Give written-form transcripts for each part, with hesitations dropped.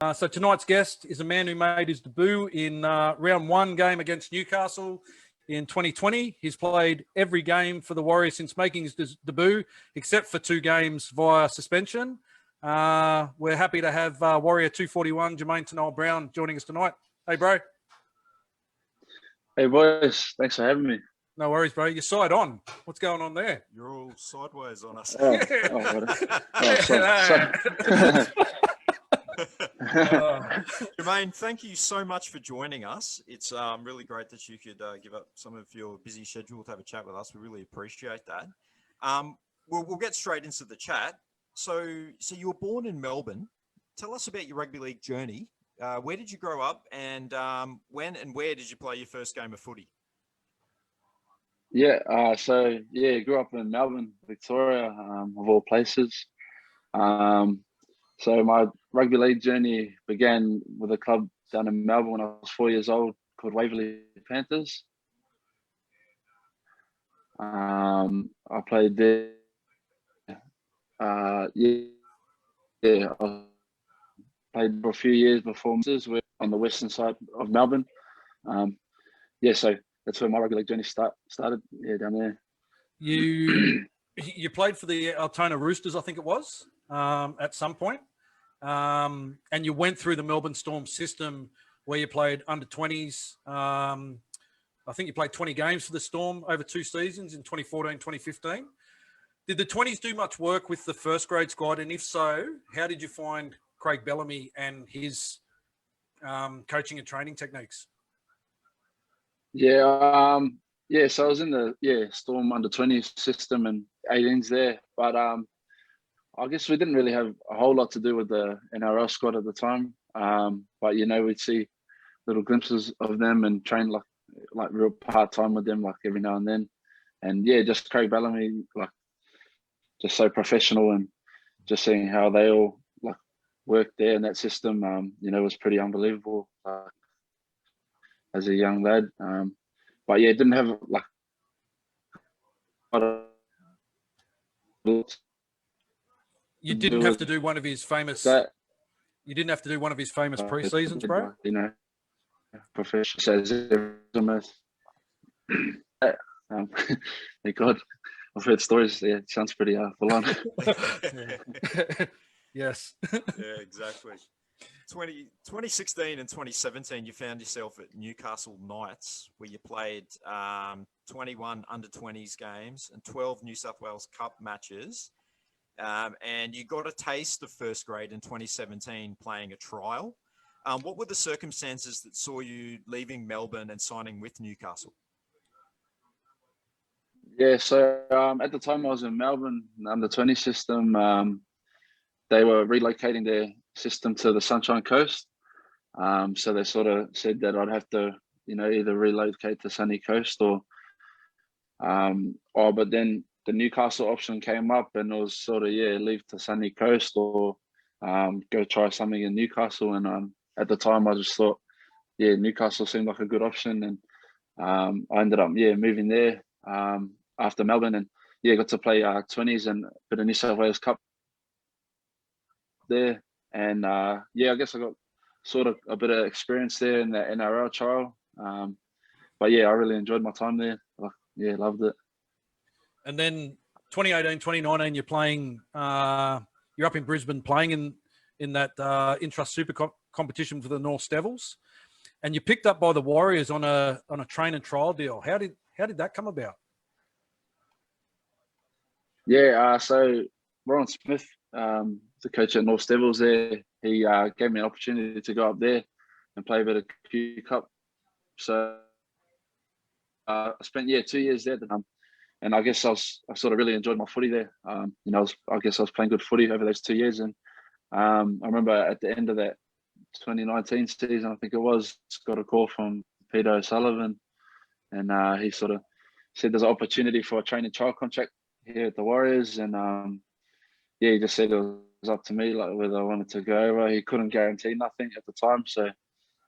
So tonight's guest is a man who made his debut in round one game against Newcastle in 2020. He's played every game for the Warriors since making his debut, except for 2 games via suspension. We're happy to have Warrior 241, Jamayne Taunoa-Brown, joining us tonight. Hey, bro. Hey, boys. Thanks for having me. No worries, bro. You're side on. What's going on there? You're all sideways on us. Sorry. Jamayne, thank you so much for joining us. It's really great that you could give up some of your busy schedule to have a chat with us. We really appreciate that. We'll get straight into the chat. So you were born in Melbourne. Tell us about your rugby league journey. Where did you grow up, and when and where did you play your first game of footy? Grew up in Melbourne, Victoria, of all places. So my rugby league journey began with a club down in Melbourne when I was 4 years old called Waverley Panthers. I played there. I played for a few years before on the western side of Melbourne. So that's where my rugby league journey started. Yeah, down there. You played for the Altona Roosters, I think it was, at some point. And you went through the Melbourne Storm system where you played under 20s. I think you played 20 games for the Storm over 2 seasons in 2014, 2015. Did the 20s do much work with the first grade squad? And if so, how did you find Craig Bellamy and his coaching and training techniques? So I was in the Storm under 20s system and 18s there, but I guess we didn't really have a whole lot to do with the NRL squad at the time. But we'd see little glimpses of them and train like real part time with them, like every now and then. And just Craig Bellamy, like just so professional, and just seeing how they all like worked there in that system, was pretty unbelievable. As a young lad, didn't have like you didn't have to do one of his famous pre-seasons, bro. Professional says thank God. I've heard stories. Yeah, it sounds pretty full on. Yes. Yeah, exactly. 2016 and 2017, you found yourself at Newcastle Knights, where you played 21 under-20s games and 12 New South Wales Cup matches. And you got a taste of first grade in 2017 playing a trial. What were the circumstances that saw you leaving Melbourne and signing with Newcastle? So at the time I was in Melbourne, under-20 system. They were relocating their system to the Sunshine Coast. So they sort of said that I'd have to, either relocate to Sunny Coast but then the Newcastle option came up, and it was sort of, leave to Sunny Coast or go try something in Newcastle. And at the time I just thought, Newcastle seemed like a good option. And I ended up, moving there after Melbourne, and got to play 20s and a bit of New South Wales Cup there. And I guess I got sort of a bit of experience there in the NRL trial. I really enjoyed my time there. Loved it. And then 2018, 2019, you're playing. You're up in Brisbane playing in that Intrust Super competition for the North Devils, and you're picked up by the Warriors on a train and trial deal. How did that come about? So Ron Smith, the coach at North Devils there, he gave me an opportunity to go up there and play a bit of Q Cup. So I spent 2 years there, and I guess I sort of really enjoyed my footy there. I was playing good footy over those 2 years, and I remember at the end of that 2019 season, I think it was, got a call from Peter O'Sullivan, and he sort of said there's an opportunity for a training trial contract here at the Warriors, and he just said it was up to me, like whether I wanted to go over. He couldn't guarantee nothing at the time, so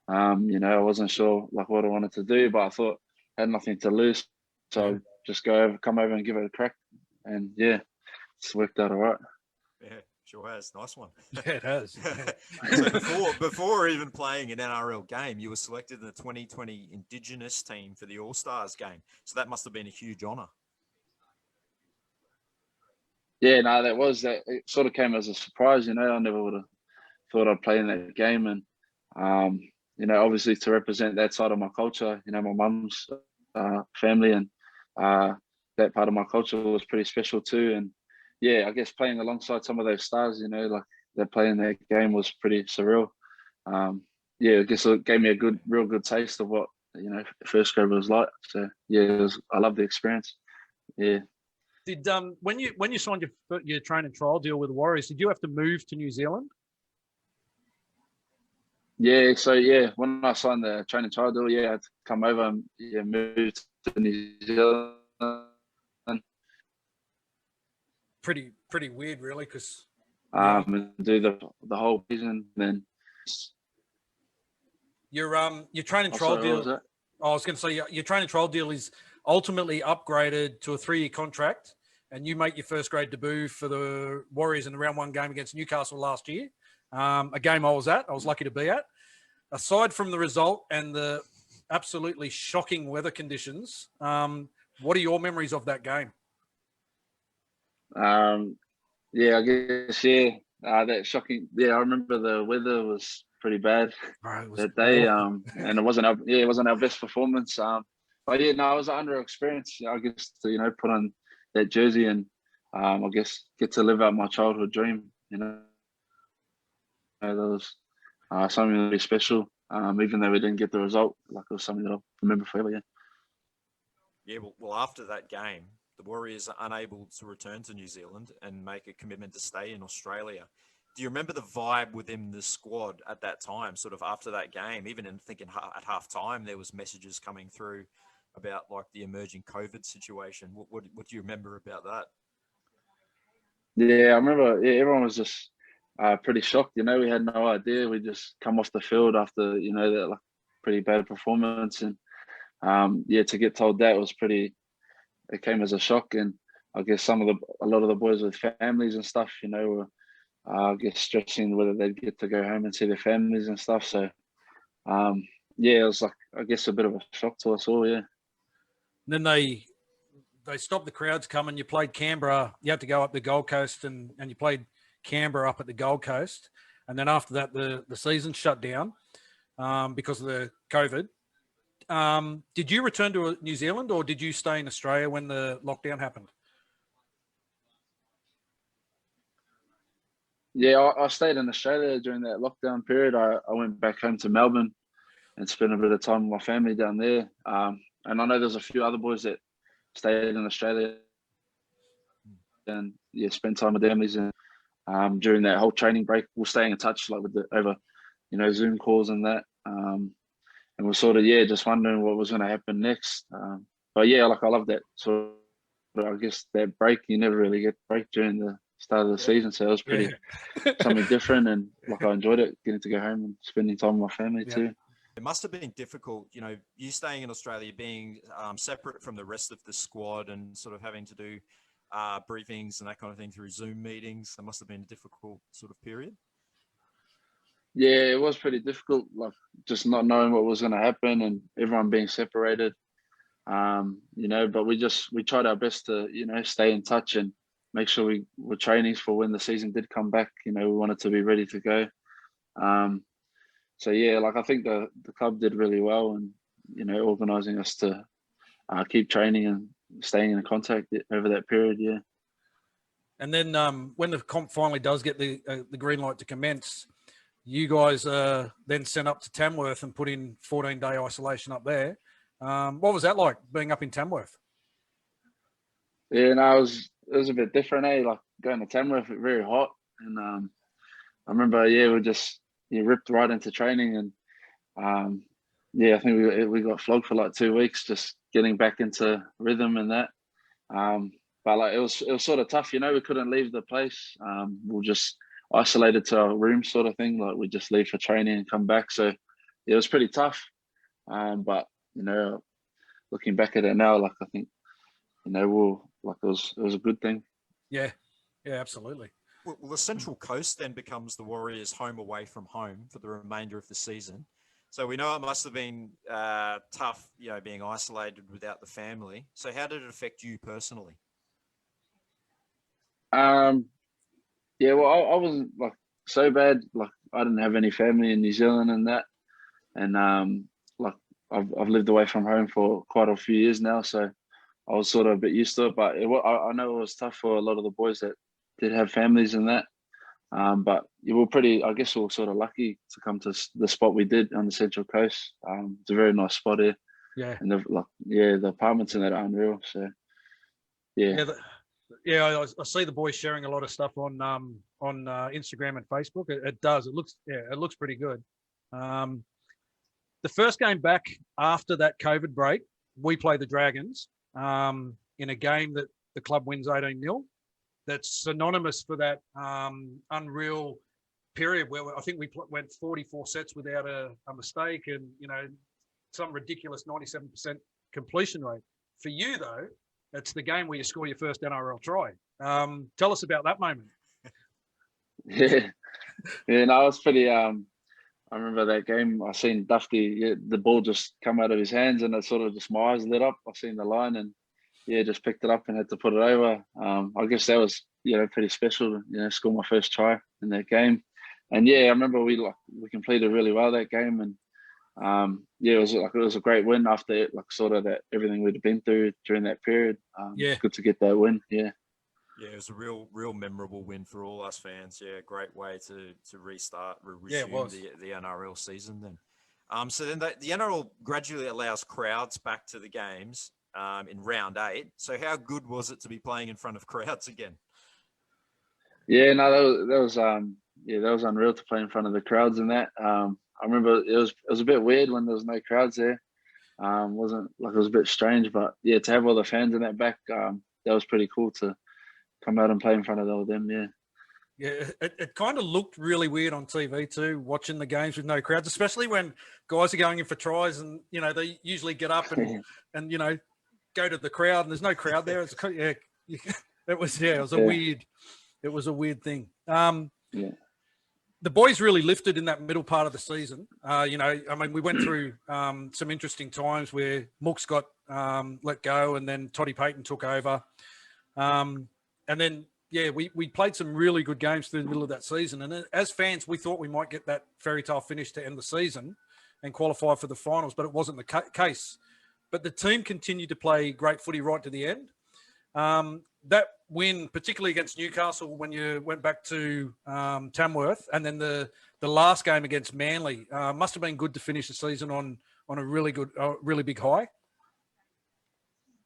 I wasn't sure like what I wanted to do, but I thought I had nothing to lose, so just come over and give it a crack, and it's worked out all right. Yeah, Sure has. Nice one. Yeah, it has. So before even playing an NRL game, you were selected in the 2020 Indigenous team for the All Stars game. So that must have been a huge honour. Yeah, no, that it sort of came as a surprise. I never would have thought I'd play in that game, and obviously to represent that side of my culture, my mum's family, and that part of my culture was pretty special too. And yeah, I guess playing alongside some of those stars, like they're playing that game was pretty surreal. Yeah, I guess it gave me a real good taste of what first grade was like. So yeah, I love the experience. Yeah. Did when you signed your training trial deal with the Warriors, did you have to move to New Zealand? Yeah, so yeah, when I signed the training trial deal, yeah, I had to come over and move to New Zealand. Pretty weird, really, because And do the whole season. Then your training trial sorry, what was deal. that? I was going to say your training trial deal is ultimately upgraded to a 3-year contract, and you make your first grade debut for the Warriors in the round 1 game against Newcastle last year. A game I was lucky to be at. Aside from the result and the absolutely shocking weather conditions, what are your memories of that game? Yeah, I guess that shocking. Yeah, I remember the weather was pretty bad that day. And it wasn't our best performance. But yeah, no, I was under experience. I guess to put on that jersey and I guess get to live out my childhood dream. That was something really special. Even though we didn't get the result, like it was something that I'll remember forever. Yeah. Yeah, well, after that game, the Warriors are unable to return to New Zealand and make a commitment to stay in Australia. Do you remember the vibe within the squad at that time, sort of after that game? Even thinking at half time, there was messages coming through about like the emerging COVID situation. What do you remember about that? Yeah, I remember. Yeah, everyone was just pretty shocked. We had no idea. We just come off the field after that like pretty bad performance, and yeah, to get told that was pretty. It came as a shock, and I guess a lot of the boys with families and stuff, were I guess stressing whether they'd get to go home and see their families and stuff. So yeah, it was like I guess a bit of a shock to us all. Yeah. And then they stopped the crowds coming. You played Canberra. You had to go up the Gold Coast, and you played Canberra up at the Gold Coast. And then after that, the season shut down because of the COVID. Did you return to New Zealand, or did you stay in Australia when the lockdown happened? Yeah, I stayed in Australia during that lockdown period. I went back home to Melbourne and spent a bit of time with my family down there. And I know there's a few other boys that stayed in Australia and yeah, spent time with their families. And during that whole training break, we're staying in touch like over Zoom calls and that. And we're sort of just wondering what was going to happen next. But yeah, like I love that sort of, I guess that break. You never really get a break during the start of the season, so it was pretty something different, and like I enjoyed it, getting to go home and spending time with my family too. It must have been difficult, you staying in Australia, being separate from the rest of the squad and sort of having to do briefings and that kind of thing through Zoom meetings. That must have been a difficult sort of period. Yeah, it was pretty difficult, like just not knowing what was going to happen and everyone being separated. But we tried our best to, stay in touch and make sure we were training for when the season did come back. We wanted to be ready to go. So yeah, like I think the club did really well and, organising us to keep training and staying in contact over that period. Yeah. And then when the comp finally does get the green light to commence, you guys then sent up to Tamworth and put in 14-day isolation up there. What was that like, being up in Tamworth? Yeah, no, it was a bit different, Like going to Tamworth, very hot, and I remember, we just ripped right into training, and I think we got flogged for like 2 weeks, just getting back into rhythm and that. But like it was sort of tough, we couldn't leave the place. We were just isolated to our room, sort of thing. Like we just leave for training and come back. So it was pretty tough. But looking back at it now, like I think, it was a good thing. Yeah, absolutely. Well, the Central Coast then becomes the Warriors' home away from home for the remainder of the season. So we know it must have been tough, being isolated without the family. So how did it affect you personally? Yeah, well, I wasn't like so bad. Like I didn't have any family in New Zealand and that, and like I've lived away from home for quite a few years now, so I was sort of a bit used to it. But I know it was tough for a lot of the boys that did have families and that. But we were pretty. I guess we were sort of lucky to come to the spot we did on the Central Coast. It's a very nice spot here. Yeah, and the apartments in that are unreal. So yeah. I see the boys sharing a lot of stuff on Instagram and Facebook. It does. It looks pretty good. The first game back after that COVID break, we play the Dragons in a game that the club wins 18-0. That's synonymous for that unreal period where I think we went 44 sets without a mistake, and some ridiculous 97% completion rate. For you though, it's the game where you score your first NRL try. Tell us about that moment. Yeah, no, it was pretty. I remember that game. I seen Dufty, the ball just come out of his hands, and it sort of just my eyes lit up. I seen the line, and just picked it up and had to put it over. I guess that was pretty special. Score my first try in that game, and I remember we completed really well that game, and it was a great win after sort of that everything we'd been through during that period. It's good to get that win. Yeah, it was a real memorable win for all us fans. Yeah, great way to restart, resume the NRL season then. So then the NRL gradually allows crowds back to the games in round 8. So how good was it to be playing in front of crowds again? Yeah, no, that was unreal to play in front of the crowds and that. I remember it was a bit weird when there was no crowds there. Wasn't it was a bit strange, but to have all the fans in that back, that was pretty cool to come out and play in front of all of them. Yeah, it kind of looked really weird on TV too, watching the games with no crowds, especially when guys are going in for tries and they usually get up and go to the crowd and there's no crowd there. It was a weird thing. The boys really lifted in that middle part of the season. We went through some interesting times where Mooks got let go and then Toddy Payton took over. And then, we played some really good games through the middle of that season. And as fans, we thought we might get that fairy tale finish to end the season and qualify for the finals, but it wasn't the case. But the team continued to play great footy right to the end. That win, particularly against Newcastle, when you went back to Tamworth, and then the last game against Manly, must have been good to finish the season on a really good, really big high.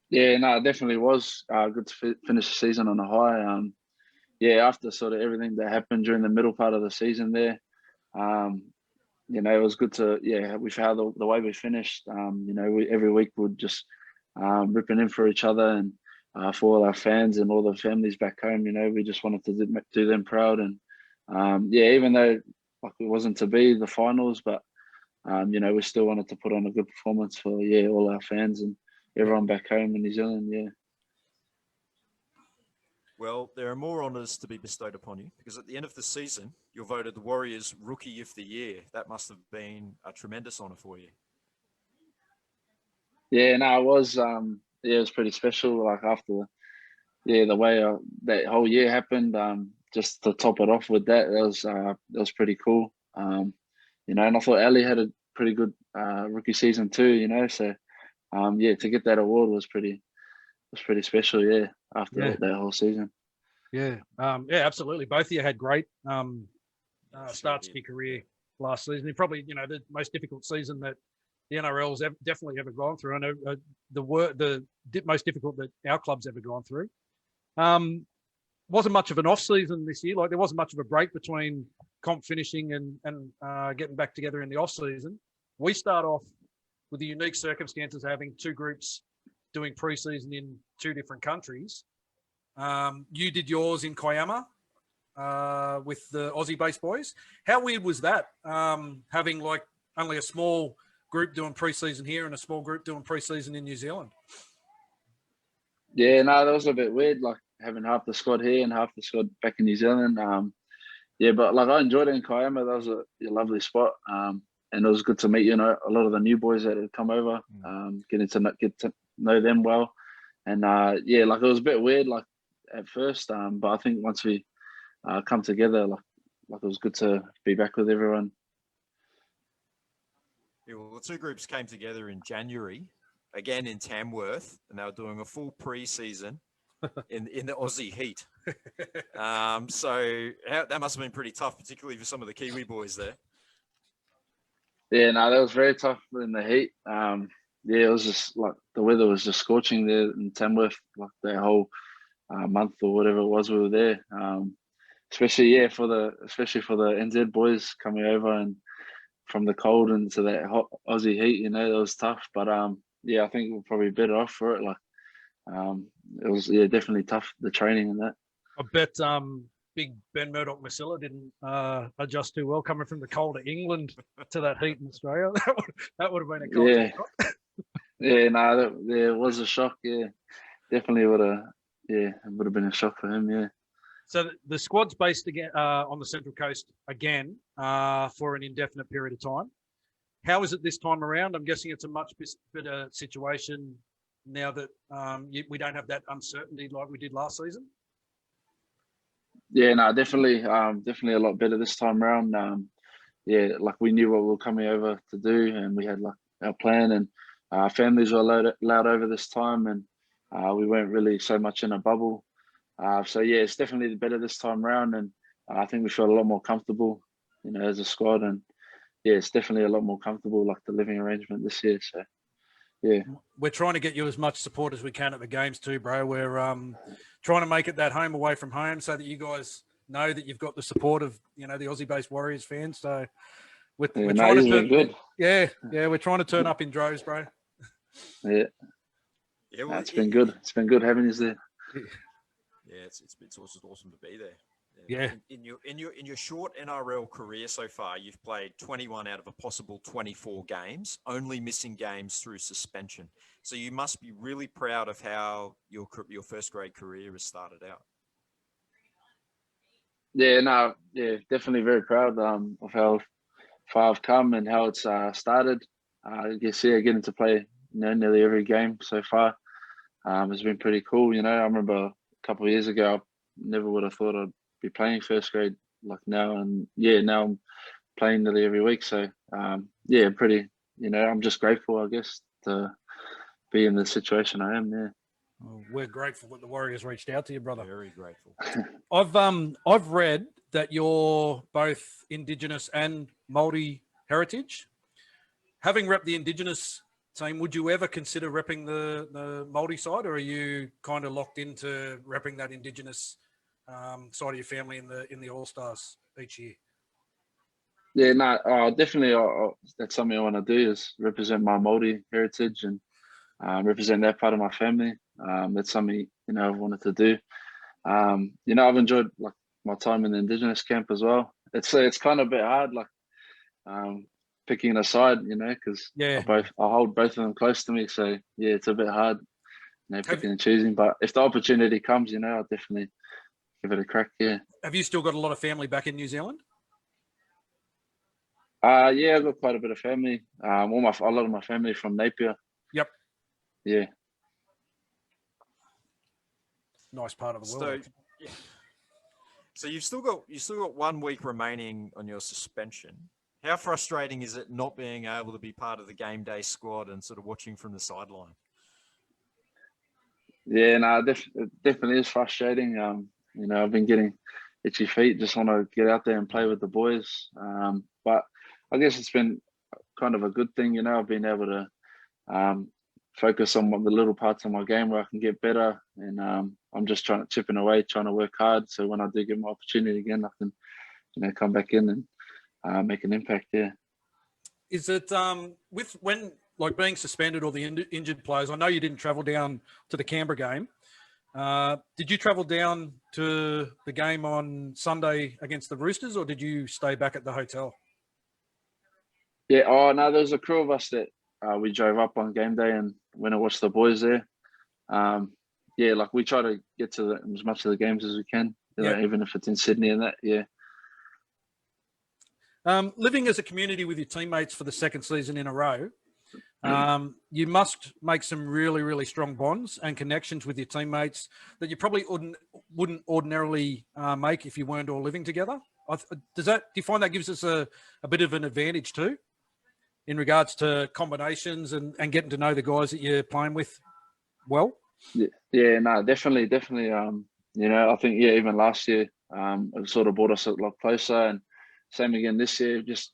Yeah, no, it definitely was good to finish the season on a high. After sort of everything that happened during the middle part of the season there, it was good to, we found the way we finished. Every week we'd just ripping in for each other and for all our fans and all the families back home. We just wanted to do them proud. And, even though it wasn't to be the finals, but, we still wanted to put on a good performance for, all our fans and everyone back home in New Zealand. Well, there are more honours to be bestowed upon you because at the end of the season, you're voted the Warriors Rookie of the Year. That must have been a tremendous honour for you. Yeah, no, it was. It was pretty special. After, the way that whole year happened, just to top it off with that was pretty cool. And I thought Ali had a pretty good rookie season too. So to get that award was pretty special. After that whole season. Yeah, absolutely. Both of you had great starts to your career last season. Probably, the most difficult season that the NRL's definitely ever gone through. I know the most difficult that our club's ever gone through. Wasn't much of an off season this year. There wasn't much of a break between comp finishing and getting back together in the off season. We start off with the unique circumstances of having two groups doing preseason in two different countries. You did yours in Kiama with the Aussie-based boys. How weird was that? Having only a small group doing preseason here and a small group doing preseason in New Zealand. Yeah, no, that was a bit weird. having half the squad here and half the squad back in New Zealand. Yeah, but like I enjoyed it in Kiama. That was a lovely spot. And it was good to meet, a lot of the new boys that had come over, get to know them well. And yeah, like it was a bit weird, like at first, but I think once we come together, like it was good to be back with everyone. Yeah, well, the two groups came together in January, again in Tamworth, and they were doing a full pre-season in the Aussie heat. So that must have been pretty tough, particularly for some of the Kiwi boys there. Yeah, no, that was very tough in the heat. Yeah, it was just like the weather was just scorching there in Tamworth, like the whole month or whatever it was we were there. Especially for the NZ boys coming over and from the cold into that hot Aussie heat, it was tough. But yeah, I think we're probably better off for it. Like it was definitely tough, the training and that. I bet big Ben Murdoch-Masila didn't adjust too well coming from the cold of England to that heat in Australia. That would have been a culture shock. Yeah, no, it was a shock. Yeah, definitely would have. Yeah, it would have been a shock for him. Yeah. So the squad's based again on the Central Coast again for an indefinite period of time. How is it this time around? I'm guessing it's a much better situation now that we don't have that uncertainty like we did last season. Yeah, no, definitely a lot better this time around. Yeah, like we knew what we were coming over to do, and we had like our plan, and our families were allowed over this time, and we weren't really so much in a bubble. So yeah, it's definitely better this time around, and I think we feel a lot more comfortable, as a squad, and yeah, it's definitely a lot more comfortable, like the living arrangement this year. So yeah, we're trying to get you as much support as we can at the games too, bro. We're trying to make it that home away from home, so that you guys know that you've got the support of the Aussie-based Warriors fans. So we're trying to turn good. Yeah, we're trying to turn up in droves, bro. Yeah, well, it's been good. It's been good having you there. Yeah, it's awesome to be there. Yeah. In your short NRL career so far, you've played 21 out of a possible 24 games, only missing games through suspension. So you must be really proud of how your first grade career has started out. Yeah, no, yeah, definitely very proud of how far I've come and how it's started. I guess getting to play nearly every game so far has been pretty cool. I remember a couple of years ago, I never would have thought I'd be playing first grade like now, and now I'm playing nearly every week. So yeah, pretty. I'm just grateful, I guess, to be in the situation I am. Yeah. Well, we're grateful that the Warriors reached out to you, brother. Very grateful. I've read that you're both Indigenous and Māori heritage. Having repped the Indigenous team, would you ever consider repping the Māori side, or are you kind of locked into repping that Indigenous side of your family in the All Stars each year? Yeah, no, definitely. That's something I want to do, is represent my Māori heritage and represent that part of my family. That's something I've wanted to do. I've enjoyed like my time in the Indigenous camp as well. It's kind of a bit hard, like picking a side, because I hold both of them close to me. So yeah, it's a bit hard, picking and choosing. But if the opportunity comes, I'll definitely give it a crack. Yeah. Have you still got a lot of family back in New Zealand? Yeah, I've got quite a bit of family. A lot of my family from Napier. Yep. Yeah. Nice part of the world. So you've still got 1 week remaining on your suspension. How frustrating is it not being able to be part of the game day squad and sort of watching from the sideline? Yeah, no, it definitely is frustrating. I've been getting itchy feet, just want to get out there and play with the boys. But I guess it's been kind of a good thing, I've been able to focus on the little parts of my game where I can get better, and I'm just chipping away, trying to work hard. So when I do get my opportunity again, I can, come back in and make an impact. Yeah. Is it with when like being suspended or the injured players? I know you didn't travel down to the Canberra game. Did you travel down to the game on Sunday against the Roosters, or did you stay back at the hotel? Yeah. Oh no, there was a crew of us that we drove up on game day and went and watched the boys there. yeah, like we try to get to as much of the games as we can, you know, even if it's in Sydney and that. Yeah. Living as a community with your teammates for the second season in a row, you must make some really, really strong bonds and connections with your teammates that you probably wouldn't ordinarily make if you weren't all living together. Do you find that gives us a bit of an advantage too, in regards to combinations and getting to know the guys that you're playing with well? Yeah, no, definitely. You know, I think even last year, it sort of brought us a lot closer, and same again this year. Just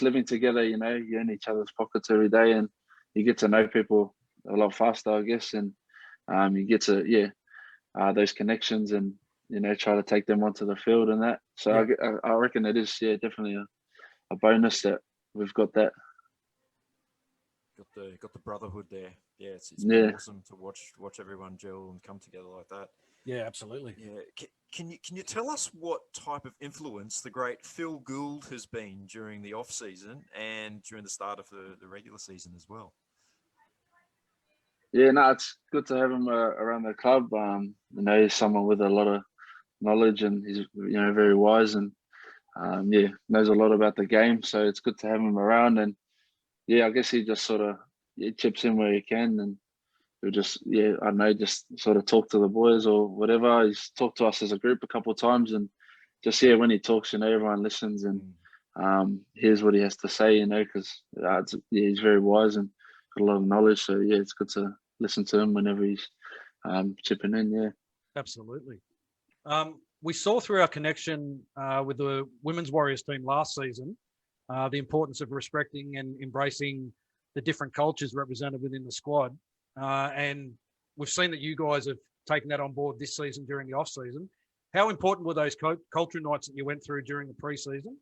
living together. You know, you're in each other's pockets every day, and you get to know people a lot faster, I guess, and you get to those connections, and you know, try to take them onto the field and that. So I reckon it is definitely a bonus that we've got that. Got the brotherhood there. Yeah, it's been awesome to watch everyone gel and come together like that. Yeah, absolutely. Yeah, can you tell us what type of influence the great Phil Gould has been during the off season and during the start of the regular season as well? Yeah, no, it's good to have him around the club. You know, he's someone with a lot of knowledge, and he's very wise, and knows a lot about the game. So it's good to have him around, and I guess he just sort of chips in where he can, and he'll just I don't know, just sort of talk to the boys or whatever. He's talked to us as a group a couple of times, and just when he talks, you know, everyone listens and hears what he has to say, you know, because he's very wise and got a lot of knowledge. So it's good to listen to him whenever he's chipping in. Yeah, absolutely. We saw through our connection with the Women's Warriors team last season the importance of respecting and embracing the different cultures represented within the squad. And we've seen that you guys have taken that on board this season during the off season. How important were those culture nights that you went through during the preseason?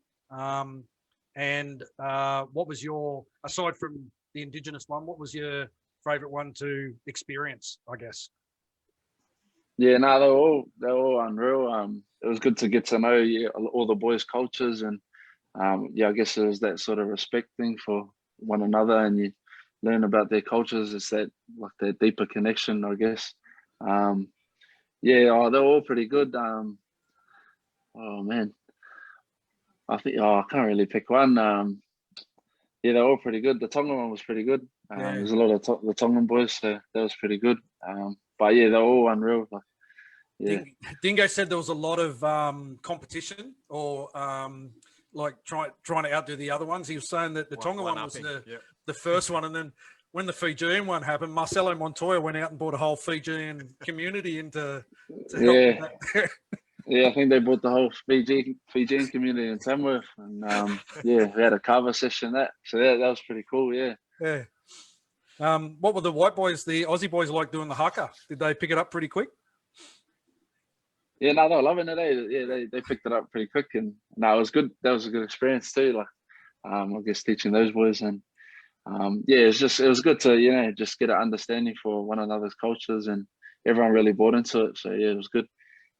And what was your, aside from the Indigenous one, what was your favourite one to experience, I guess? Yeah, no, they're all unreal. It was good to get to know all the boys' cultures, and I guess it was that sort of respect thing for one another, and you learn about their cultures. It's that deeper connection, I guess. They're all pretty good. Oh man, I think I can't really pick one. They're all pretty good. The Tongan one was pretty good. There's a lot of the Tongan boys, so that was pretty good. But they're all unreal. Dingo said there was a lot of competition, or trying to outdo the other ones. He was saying that the Tongan one was the first one, and then when the Fijian one happened, Marcelo Montoya went out and brought a whole Fijian community in to help with that. Yeah, I think they brought the whole Fijian community in Tamworth, and we had a cover session so that was pretty cool. Yeah. What were the white boys, the Aussie boys, like doing the haka? Did they pick it up pretty quick? Yeah, no, they were loving it. They picked it up pretty quick, and no, it was good. That was a good experience too. Like, I guess teaching those boys, and it was good to just get an understanding for one another's cultures, and everyone really bought into it. So it was good.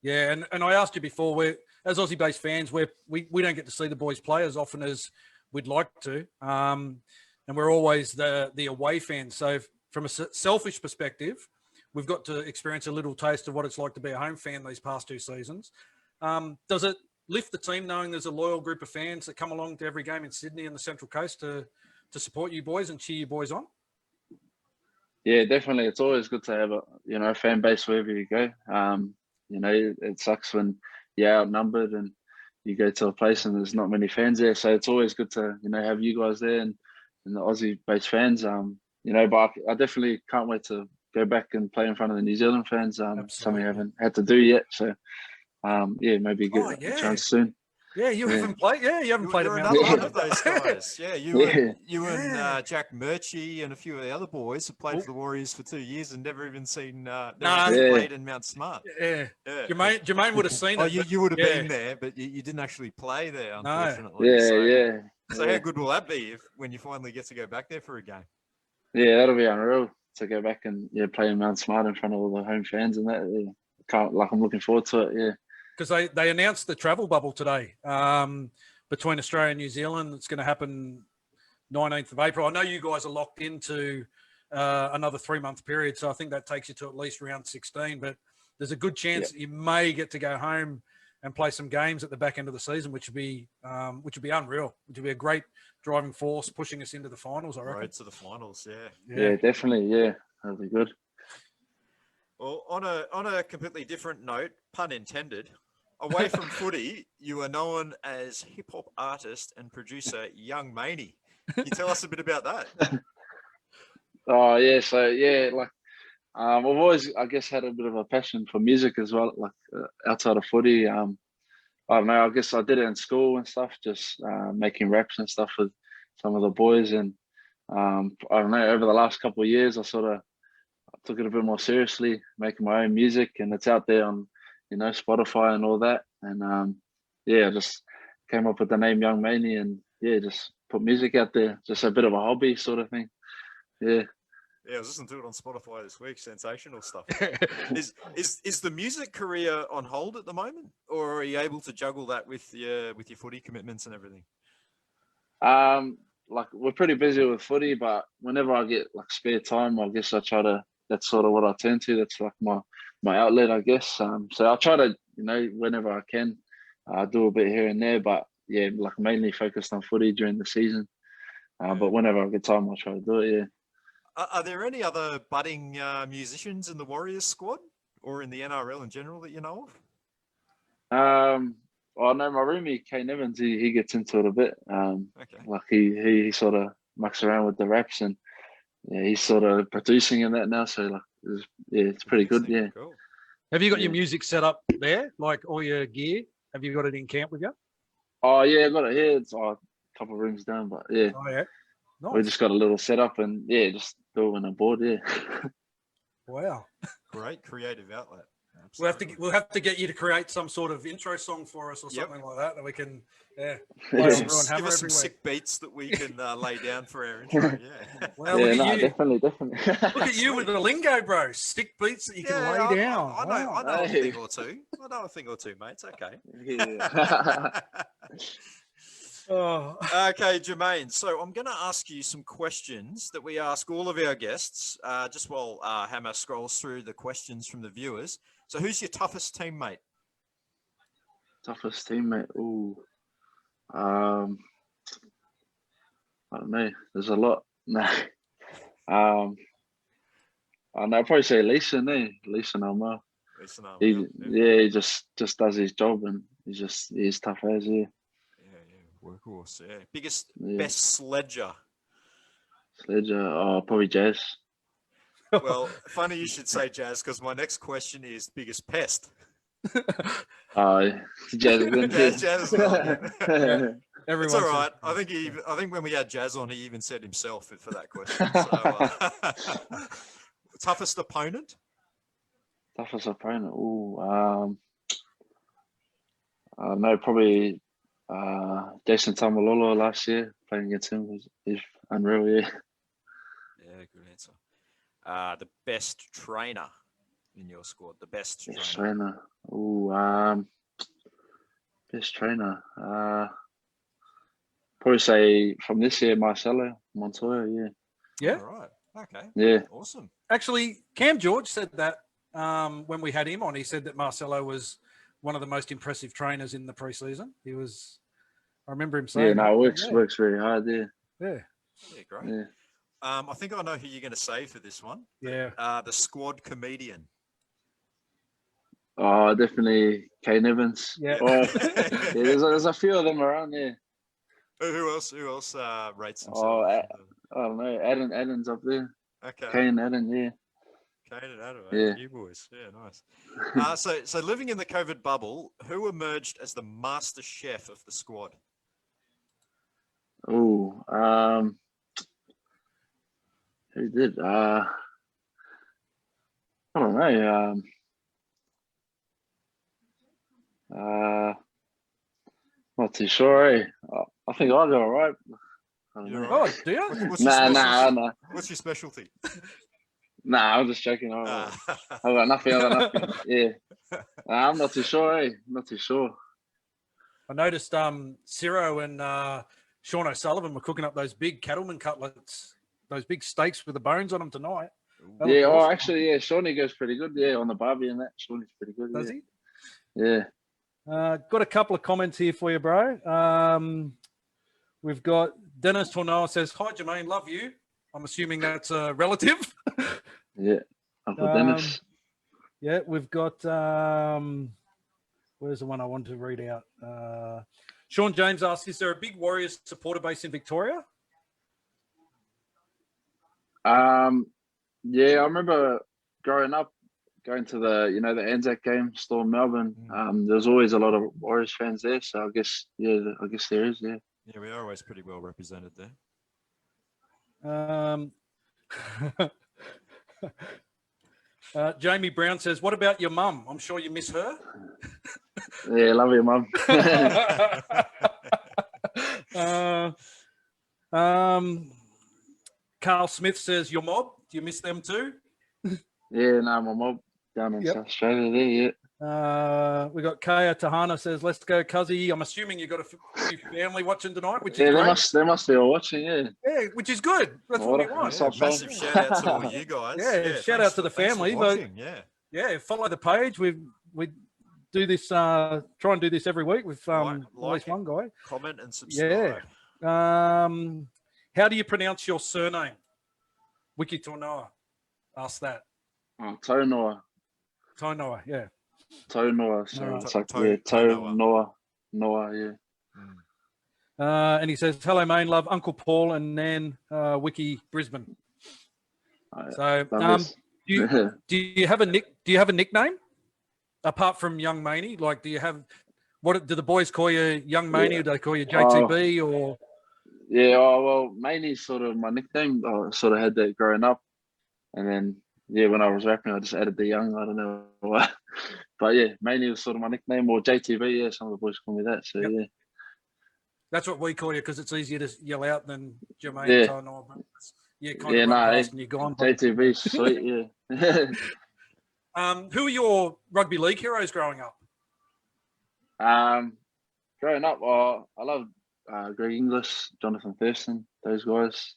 Yeah, and I asked you before, as Aussie-based fans, we don't get to see the boys play as often as we'd like to, and we're always the away fans. So from a selfish perspective, we've got to experience a little taste of what it's like to be a home fan these past 2 seasons. Does it lift the team knowing there's a loyal group of fans that come along to every game in Sydney and the Central Coast to support you boys and cheer you boys on? Yeah, definitely. It's always good to have a fan base wherever you go. It sucks when you're outnumbered and you go to a place and there's not many fans there. So it's always good to have you guys there and the Aussie-based fans. But I definitely can't wait to go back and play in front of the New Zealand fans. Something I haven't had to do yet. So maybe get a chance soon. Yeah, you haven't played. Yeah, you haven't played. You're another one of those guys. Yeah, you and Jack Murchie and a few of the other boys have played for the Warriors for 2 years and never even seen. Played in Mount Smart. Yeah. Jermaine would have seen it. Oh, you would have been there, but you didn't actually play there, unfortunately. So how good will that be when you finally get to go back there for a game? Yeah, that'll be unreal to go back and play in Mount Smart in front of all the home fans and that. Yeah. I'm looking forward to it. Yeah. Because they announced the travel bubble today between Australia and New Zealand. It's going to happen 19th of April. I know you guys are locked into another 3-month period. So I think that takes you to at least round 16. But there's a good chance that you may get to go home and play some games at the back end of the season, which would be unreal. Which would be a great driving force pushing us into the finals, I reckon. Road to the finals, Yeah, definitely. Yeah, that'd be good. Well, on a completely different note, pun intended, away from footy, you are known as hip hop artist and producer Yung Maynie. Can you tell us a bit about that? Oh yeah, so yeah, like I've always, I guess, had a bit of a passion for music as well, like outside of footy. I don't know, I guess I did it in school and stuff, just making raps and stuff with some of the boys. And I don't know, over the last couple of years, I sort of took it a bit more seriously, making my own music, and it's out there on, Spotify and all that. And yeah, I just came up with the name Yung Maynie, and yeah, just put music out there, just a bit of a hobby sort of thing. Yeah. Yeah, I was listening to it on Spotify this week. Sensational stuff. Is the music career on hold at the moment, or are you able to juggle that with your footy commitments and everything? Like we're pretty busy with footy, but whenever I get like spare time, I guess I try to. That's sort of what I turn to. That's like my outlet, I guess. So I try to, whenever I can, do a bit here and there. But yeah, like mainly focused on footy during the season. But whenever I get time, I try to do it. Yeah. Are there any other budding musicians in the Warriors squad or in the NRL in general that you know of? Well, I know my roomie Kane Evans. He gets into it a bit. Okay. Like he sort of mucks around with the raps, and yeah, he's sort of producing in that now. So like, it's pretty good. Yeah. Cool. Have you got your music set up there, like all your gear? Have you got it in camp with you? Oh yeah, I got it here. It's a couple of rooms down, but yeah. Oh yeah. Nice. We just got a little setup, and yeah, just do it when I'm bored. Yeah. Wow. Great creative outlet. We'll have to get you to create some sort of intro song for us or something like that we can play Give on us Roo some Hammer every week. sick beats that we can lay down for our intro. Yeah. Well, yeah, look at you. definitely. Look at you with the lingo, bro. Stick beats that you can lay down. I know a thing or two. I know a thing or two, mate. It's okay. Yeah. Oh. Okay, Jamayne. So I'm going to ask you some questions that we ask all of our guests, just while Hammer scrolls through the questions from the viewers. So who's your toughest teammate? Toughest teammate. Ooh. I don't know. There's a lot. No. I know. I'd probably say Lisa. No, Lisa Normal. He just does his job, and he's tough as yeah. Workhorse, yeah. Best sledger. Oh, probably Jazz. Well, funny you should say Jazz, because my next question is biggest pest. Jazz again. Jazz. Yeah. Everyone's It's all right. I think when we had Jazz on, he even said himself for that question. So, toughest opponent? Toughest opponent. Ooh. No, probably Jason Tamalolo last year. Playing against him was unreal. Yeah. Yeah, good answer. The best trainer in your squad. The best trainer. Ooh. Best trainer. Probably say from this year, Marcelo Montoya. Yeah. Yeah. All right. Okay. Yeah. Awesome. Actually, Cam George said that when we had him on. He said that Marcelo was one of the most impressive trainers in the preseason. He was. I remember him saying. Yeah. No, works very hard. Yeah. Yeah. Yeah. Great. Yeah. I think I know who you're going to say for this one. Yeah. The squad comedian. Oh, definitely Kane Evans. Yeah. Oh, yeah, there's a few of them around there. Who else rates themselves? Oh, I don't know. Adam's up there. Okay. Kane, Adam, yeah. Kane and Adam, yeah. You boys. Yeah, nice. So living in the COVID bubble, who emerged as the master chef of the squad? Oh, who did? I don't know. Not too sure. Eh? I think I'll go all right. Oh, do you? Nah. What's your specialty? Nah, I'm just joking. I've got nothing. Yeah. I'm not too sure. Eh? Not too sure. I noticed Ciro and Sean O'Sullivan were cooking up those big cattleman cutlets those big steaks with the bones on them tonight. That Yeah. looked Oh, awesome. actually, yeah. Shawnee goes pretty good. Yeah, on the barbie and that. Shawnee's pretty good. Does yeah. he? Yeah. Got a couple of comments here for you, bro. We've got Dennis Tornoa says, "Hi, Jamayne, love you." I'm assuming that's a relative. Yeah. Uncle Dennis. Yeah, we've got. Where's the one I want to read out? Sean James asks, "Is there a big Warriors supporter base in Victoria?" Yeah, I remember growing up, going to the Anzac game, Storm Melbourne. There's always a lot of Warriors fans there, so I guess there is. Yeah. Yeah, we are always pretty well represented there. Jamie Brown says, "What about your mum? I'm sure you miss her." Yeah, love you, mum. Carl Smith says, "Your mob? Do you miss them too?" Yeah, no, my mob down in South Australia there. Yeah. We got Kaya Tahana says, "Let's go, Cuzzy." I'm assuming you got a few family watching tonight, which is great. They must be all watching. Yeah. Yeah, which is good. That's what we want. Yeah, massive shout out to all you guys. Shout out to the family. But yeah, follow the page. We do this. Try and do this every week with at least one guy. Comment and subscribe. Yeah. How do you pronounce your surname? Wiki Tornoa asked that. Oh, Taunoa. Taunoa, yeah. Taunoa. So Alright. it's like Taunoa. Noah, yeah. And he says, "Hello, Maine, love Uncle Paul and Nan, Wiki Brisbane." So, do you have a nickname apart from Yung Maynie? Like, do you have do the boys call you Yung Maynie, or do they call you JTB or? Yeah, well, Maynie's sort of my nickname. I sort of had that growing up, and then when I was rapping, I just added the Young. I don't know why, but yeah, Maynie was sort of my nickname, or JTB. Yeah, some of the boys call me that. So yeah. That's what we call you because it's easier to yell out than Jamayne Taunoa. And you're gone. JTB, sweet, yeah. Who are your rugby league heroes growing up? Growing up, I love Greg Inglis, Jonathan Thurston, those guys.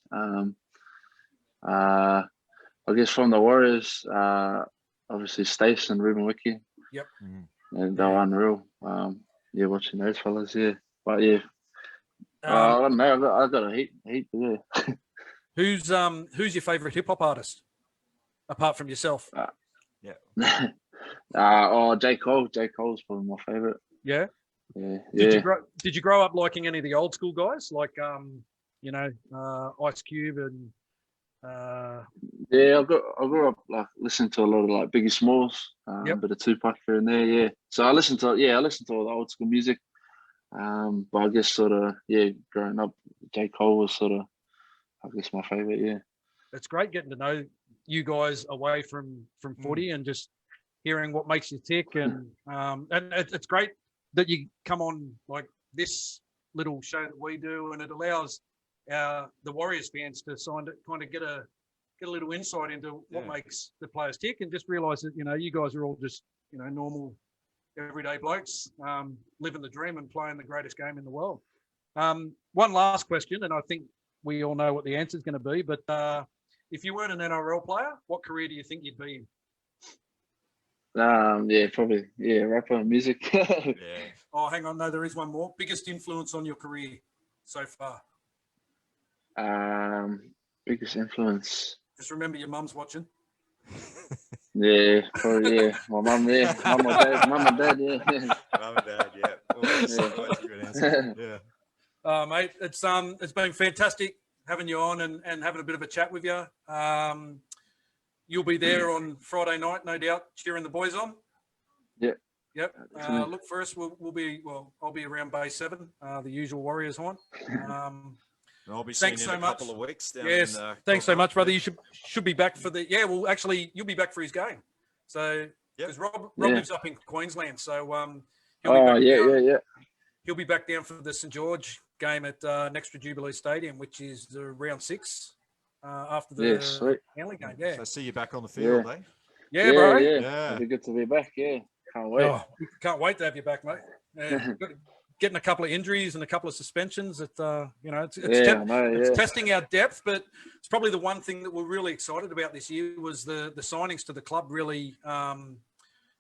I guess from the Warriors, obviously Stace and Ruben Wiki. Yep. And they were unreal. Watching those fellas, yeah. But yeah. I don't know. I got a heat. Yeah. Who's your favorite hip hop artist, apart from yourself? J. Cole. J. Cole's probably my favorite. Yeah. Yeah. Did you grow up liking any of the old school guys, like Ice Cube and? Yeah, I grew up like listening to a lot of like Biggie Smalls, bit of Tupac here and there. Yeah. So I listened to all the old school music. But I guess sort of growing up, J. Cole was sort of, I guess, my favorite. Yeah, it's great getting to know you guys away from footy and just hearing what makes you tick, and it's great that you come on like this little show that we do, and it allows the Warriors fans to kind of get a little insight into what makes the players tick, and just realise that you guys are all just normal, everyday blokes living the dream and playing the greatest game in the world. One last question, and I think we all know what the answer is going to be, but if you weren't an NRL player, what career do you think you'd be in? Probably rapper and music. Oh, hang on, no, there is one more. Biggest influence on your career so far? Biggest influence. Just remember your mum's watching. Yeah, probably, yeah. My mum, yeah. Mum and dad, yeah. Mum and dad, yeah. Always a good answer. Yeah. Mate, it's been fantastic having you on and having a bit of a chat with you. You'll be there on Friday night, no doubt, cheering the boys on. Yeah. Yep. Look for us. I'll be around Bay 7, the usual Warriors haunt. I'll be seeing you in a couple of weeks. Yes, thanks so much, brother. You should be back for the actually you'll be back for his game. So because Rob lives up in Queensland, so he'll be back down for the St George game at next to Jubilee Stadium, which is round 6 after the Manly game. Yeah, so see you back on the field, eh? Yeah, bro. Yeah, it'll be good to be back. Yeah, can't wait. Can't wait to have you back, mate. Yeah, getting a couple of injuries and a couple of suspensions. It's it's testing our depth, but it's probably the one thing that we're really excited about this year was the signings to the club really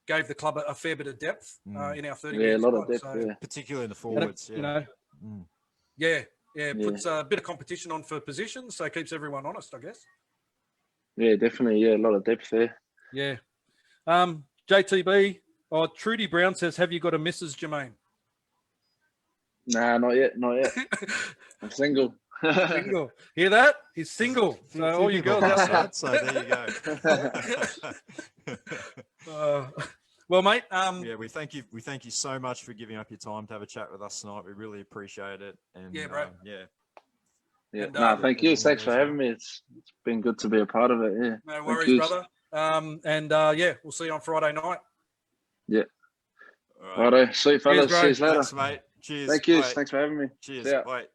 gave the club a fair bit of depth in our 30. Yeah, a lot of depth, particularly in the forwards. Puts a bit of competition on for positions, so it keeps everyone honest, I guess. Yeah, definitely. Yeah, a lot of depth there. Yeah. JTB, Trudy Brown says, have you got a Mrs. Jamayne? Nah, not yet. I'm single. Single. Hear that? He's single. So all you girls out there. So there you go. Well, mate. We thank you. We thank you so much for giving up your time to have a chat with us tonight. We really appreciate it. And bro. Thank you. Thanks for having me. It's been good to be a part of it. Yeah. No worries, brother. We'll see you on Friday night. Yeah. All right. Sweet fellas. Cheers later. Thanks, mate. Cheers. Thank you. Bye. Thanks for having me. Cheers. Bye.